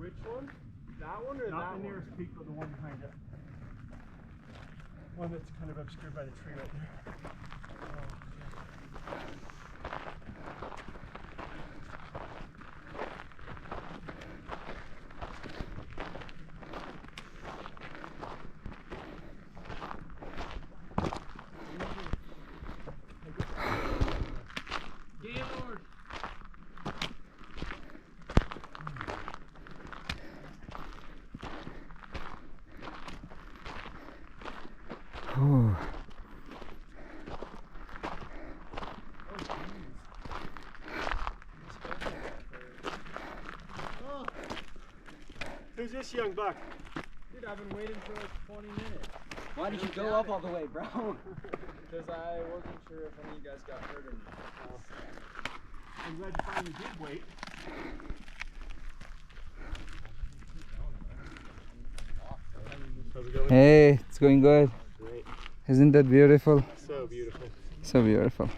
Which one? That one or Not that the one? nearest peak, but the one behind it. One that's kind of obscured by the tree right there. Gaylord! Oh. Oh, Who's this young buck? dude, I've been waiting for like 20 minutes. Why did you go up all the way, bro? Because I wasn't sure if any of you guys got hurt or not. I'm glad you finally did wait. How's it going? Hey, it's going good. Great. Isn't that beautiful? So beautiful. So beautiful.